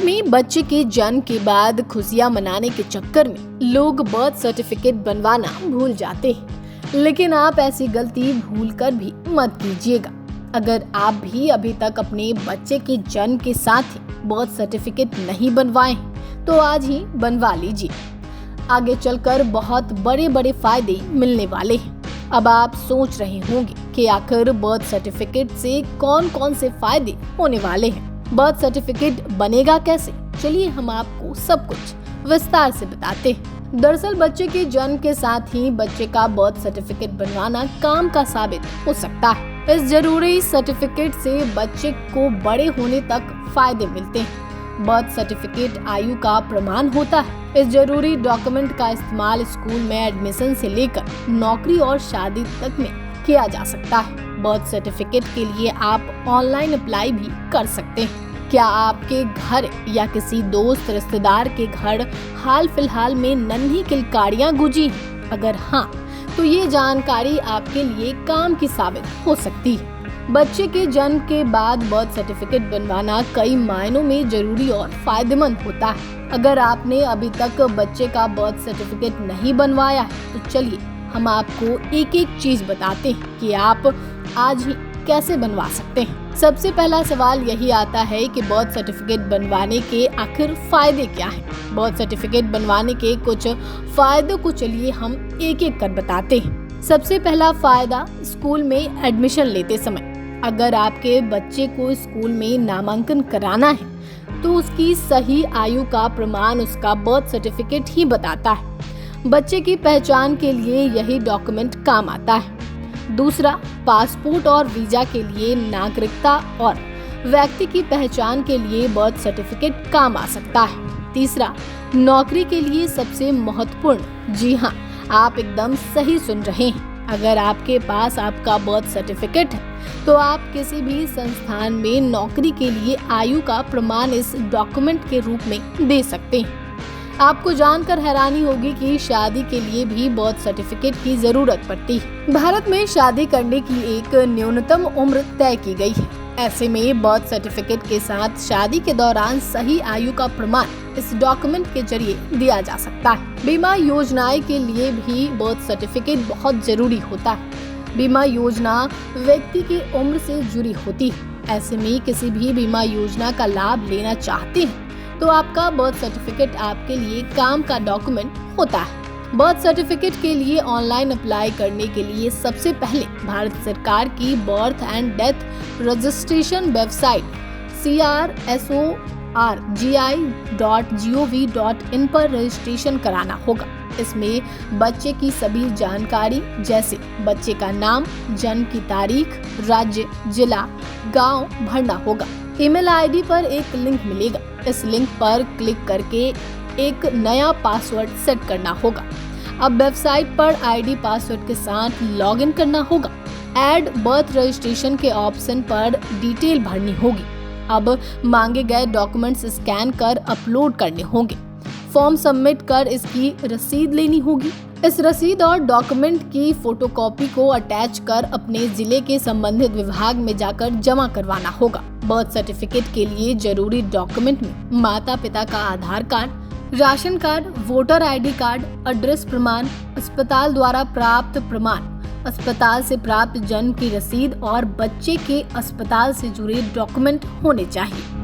घर में बच्चे के जन्म के बाद खुशियां मनाने के चक्कर में लोग बर्थ सर्टिफिकेट बनवाना भूल जाते हैं, लेकिन आप ऐसी गलती भूल कर भी मत कीजिएगा। अगर आप भी अभी तक अपने बच्चे के जन्म के साथ ही बर्थ सर्टिफिकेट नहीं बनवाए हैं, तो आज ही बनवा लीजिए। आगे चलकर बहुत बड़े बड़े फायदे मिलने वाले हैं। अब आप सोच रहे होंगे कि आखिर बर्थ सर्टिफिकेट से कौन कौन से फायदे होने वाले हैं, बर्थ सर्टिफिकेट बनेगा कैसे? चलिए हम आपको सब कुछ विस्तार से बताते हैं। दरअसल बच्चे के जन्म के साथ ही बच्चे का बर्थ सर्टिफिकेट बनवाना काम का साबित हो सकता है। इस जरूरी सर्टिफिकेट से बच्चे को बड़े होने तक फायदे मिलते हैं। बर्थ सर्टिफिकेट आयु का प्रमाण होता है। इस जरूरी डॉक्यूमेंट का इस्तेमाल स्कूल में एडमिशन से लेकर नौकरी और शादी तक में किया जा सकता है। बर्थ सर्टिफिकेट के लिए आप ऑनलाइन अप्लाई भी कर सकते हैं। क्या आपके घर या किसी दोस्त रिश्तेदार के घर हाल फिलहाल में नन्ही किलकारियां गूंजी हैं? अगर हाँ, तो ये जानकारी आपके लिए काम की साबित हो सकती है। बच्चे के जन्म के बाद बर्थ सर्टिफिकेट बनवाना कई मायनों में जरूरी और फायदेमंद होता है। अगर आपने अभी तक बच्चे का बर्थ सर्टिफिकेट नहीं बनवाया है, तो चलिए हम आपको एक एक चीज बताते हैं कि आप आज ही कैसे बनवा सकते हैं। सबसे पहला सवाल यही आता है कि बर्थ सर्टिफिकेट बनवाने के आखिर फायदे क्या हैं? बर्थ सर्टिफिकेट बनवाने के कुछ फायदों को चलिए हम एक एक कर बताते हैं। सबसे पहला फायदा, स्कूल में एडमिशन लेते समय अगर आपके बच्चे को स्कूल में नामांकन कराना है, तो उसकी सही आयु का प्रमाण उसका बर्थ सर्टिफिकेट ही बताता है। बच्चे की पहचान के लिए यही डॉक्यूमेंट काम आता है। दूसरा, पासपोर्ट और वीजा के लिए, नागरिकता और व्यक्ति की पहचान के लिए बर्थ सर्टिफिकेट काम आ सकता है। तीसरा, नौकरी के लिए सबसे महत्वपूर्ण, जी हाँ, आप एकदम सही सुन रहे हैं। अगर आपके पास आपका बर्थ सर्टिफिकेट है, तो आप किसी भी संस्थान में नौकरी के लिए आयु का प्रमाण इस डॉक्यूमेंट के रूप में दे सकते हैं। आपको जानकर हैरानी होगी कि शादी के लिए भी बर्थ सर्टिफिकेट की जरूरत पड़ती है। भारत में शादी करने की एक न्यूनतम उम्र तय की गई है। ऐसे में बर्थ सर्टिफिकेट के साथ शादी के दौरान सही आयु का प्रमाण इस डॉक्यूमेंट के जरिए दिया जा सकता है। बीमा योजनाएं के लिए भी बर्थ सर्टिफिकेट बहुत जरूरी होता है। बीमा योजना व्यक्ति की उम्र से जुड़ी होती है। ऐसे में किसी भी बीमा योजना का लाभ लेना चाहते हैं, तो आपका बर्थ सर्टिफिकेट आपके लिए काम का डॉक्यूमेंट होता है। बर्थ सर्टिफिकेट के लिए ऑनलाइन अप्लाई करने के लिए सबसे पहले भारत सरकार की birth and death registration website crsorgi.gov.in पर रजिस्ट्रेशन कराना होगा। इसमें बच्चे की सभी जानकारी जैसे बच्चे का नाम, जन्म की तारीख, राज्य, जिला, गांव भरना होगा। ईमेल आईडी पर एक लिंक मिलेगा। इस लिंक पर क्लिक करके एक नया पासवर्ड सेट करना होगा। अब वेबसाइट पर आईडी पासवर्ड के साथ लॉगिन करना होगा। ऐड बर्थ रजिस्ट्रेशन के ऑप्शन पर डिटेल भरनी होगी। अब मांगे गए डॉक्यूमेंट्स स्कैन कर अपलोड करने होंगे। फॉर्म सबमिट कर इसकी रसीद लेनी होगी। इस रसीद और डॉक्यूमेंट की फोटोकॉपी को अटैच कर अपने जिले के संबंधित विभाग में जाकर जमा करवाना होगा। बर्थ सर्टिफिकेट के लिए जरूरी डॉक्यूमेंट में माता पिता का Aadhaar card, ration card, voter ID card, address प्रमाण, अस्पताल द्वारा प्राप्त प्रमाण, अस्पताल से प्राप्त जन्म की रसीद और बच्चे के अस्पताल से जुड़े डॉक्यूमेंट होने चाहिए।